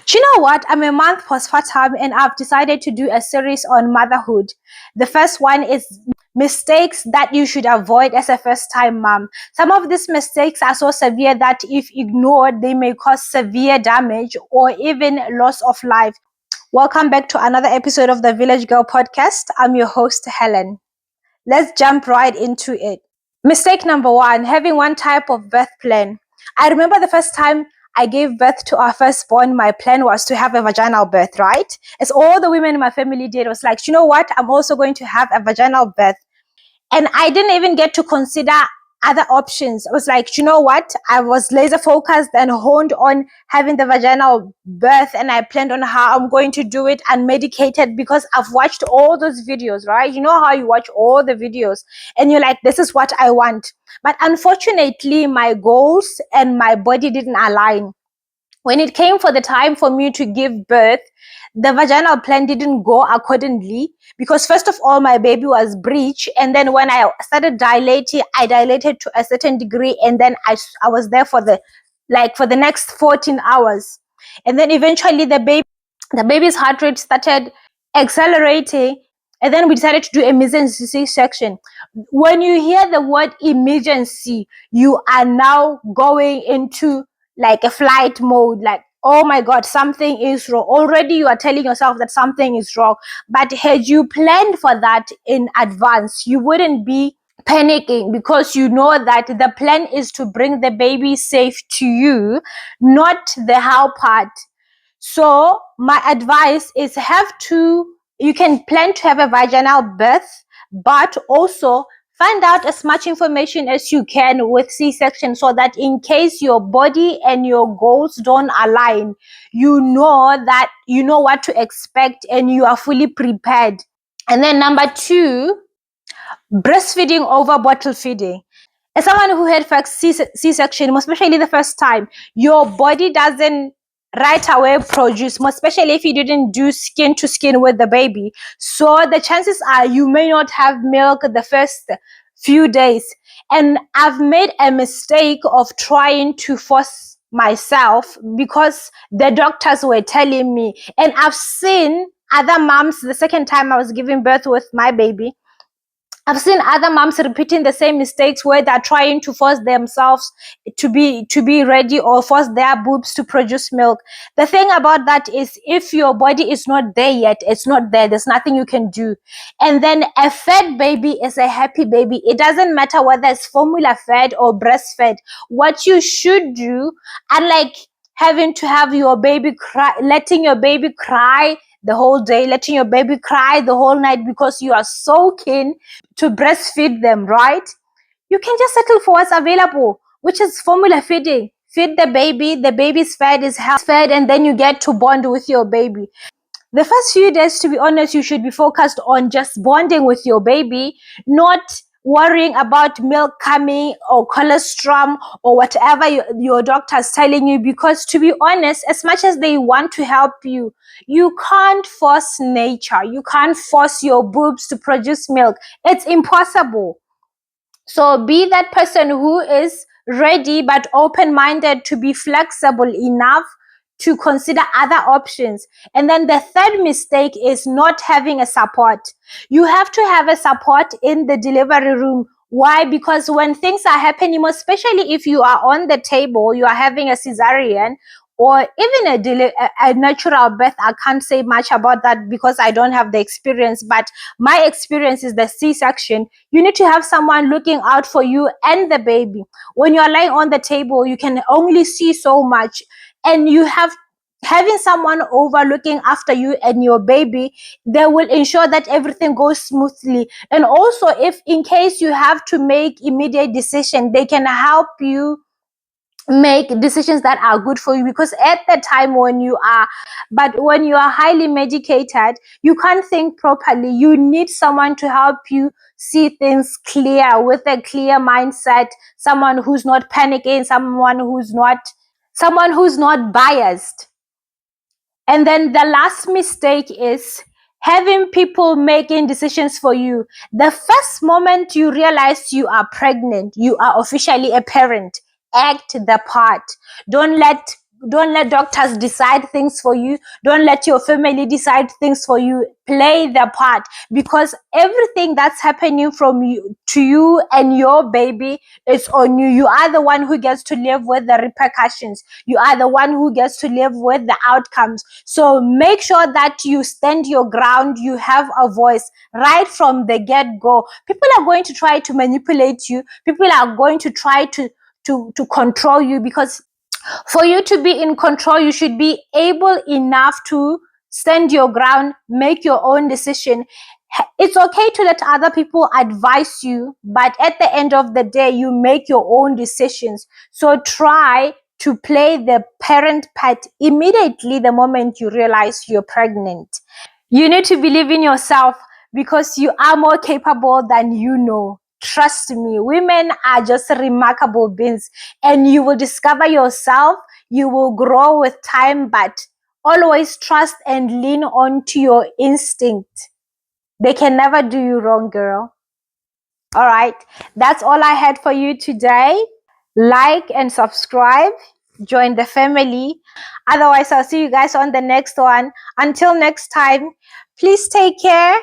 Do you know what? I'm a month postpartum and I've decided to do a series on motherhood. The first one is mistakes that you should avoid as a first time mom. Some of these mistakes are so severe that if ignored, they may cause severe damage or even loss of life. Welcome back to another episode of the Village Girl podcast. I'm your host, Helen. Let's jump right into it. Mistake number one, having one type of birth plan. I remember the first time I gave birth to our firstborn, my plan was to have a vaginal birth, right? As all the women in my family did, was like, you know what? I'm also going to have a vaginal birth. And I didn't even get to consider other options. I was like, you know what? I was laser focused and honed on having the vaginal birth, and I planned on how I'm going to do it unmedicated because I've watched all those videos, right? You know how you watch all the videos and you're like, this is what I want. But unfortunately, my goals and my body didn't align. When it came for the time for me to give birth, the vaginal plan didn't go accordingly because first of all, my baby was breech. And then when I started dilating, I dilated to a certain degree. And then I was there for the next 14 hours. And then eventually the baby's heart rate started accelerating. And then we decided to do emergency C-section. When you hear the word emergency, you are now going into like a flight mode, like, oh my God, something is wrong. Already you are telling yourself that something is wrong. But had you planned for that in advance, you wouldn't be panicking because you know that the plan is to bring the baby safe to you, not the how part. So my advice is you can plan to have a vaginal birth, but also find out as much information as you can with C-section so that in case your body and your goals don't align, you know what to expect and you are fully prepared. And then number two, breastfeeding over bottle feeding. As someone who had C-section, especially the first time, your body doesn't right away produce, especially if you didn't do skin to skin with the baby. So the chances are you may not have milk the first few days. And I've made a mistake of trying to force myself because the doctors were telling me. And I've seen other moms the second time I was giving birth with my baby. I've seen other moms repeating the same mistakes where they're trying to force themselves to be ready or force their boobs to produce milk. The thing about that is if your body is not there yet, it's not there. There's nothing you can do. And then a fed baby is a happy baby. It doesn't matter whether it's formula fed or breastfed. What you should do, unlike having to have your baby cry, letting your baby cry the whole day, letting your baby cry the whole night because you are so keen to breastfeed them, right? You can just settle for what's available, which is formula feeding. Feed the baby's fed, is fed, and then you get to bond with your baby. The first few days, to be honest, you should be focused on just bonding with your baby, not worrying about milk coming or colostrum or whatever your doctor's telling you, because to be honest, as much as they want to help you, you can't force nature. You can't force your boobs to produce milk. It's impossible. So be that person who is ready but open-minded to be flexible enough to consider other options. And then the third mistake is not having a support. You have to have a support in the delivery room. Why? Because when things are happening, especially if you are on the table, you are having a cesarean, or even a natural birth. I can't say much about that because I don't have the experience, but my experience is the C-section. You need to have someone looking out for you and the baby. When you're lying on the table, you can only see so much, and having someone over looking after you and your baby, they will ensure that everything goes smoothly. And also, if in case you have to make immediate decision, they can help you make decisions that are good for you, because at the time when you are highly medicated, you can't think properly. You need someone to help you see things clear, with a clear mindset, someone who's not panicking, someone who's not biased. And then the last mistake is having people making decisions for you. The first moment you realize you are pregnant, you are officially a parent, act the part. Don't let Don't let doctors decide things for you. Don't let your family decide things for you. Play the part, because everything that's happening from you to you and your baby is on you. You are the one who gets to live with the repercussions. You are the one who gets to live with the outcomes. So make sure that you stand your ground. You have a voice right from the get-go. People are going to try to manipulate you. People are going to try to control you, because for you to be in control, you should be able enough to stand your ground, make your own decision. It's okay to let other people advise you, but at the end of the day, you make your own decisions. So try to play the parent part immediately the moment you realize you're pregnant. You need to believe in yourself, because you are more capable than you know. Trust me, women are just remarkable beings, and you will discover yourself. You will grow with time, but always trust and lean on to your instinct. They can never do you wrong, girl. All right, that's all I had for you today. Like and subscribe, join the family. Otherwise, I'll see you guys on the next one. Until next time, please take care.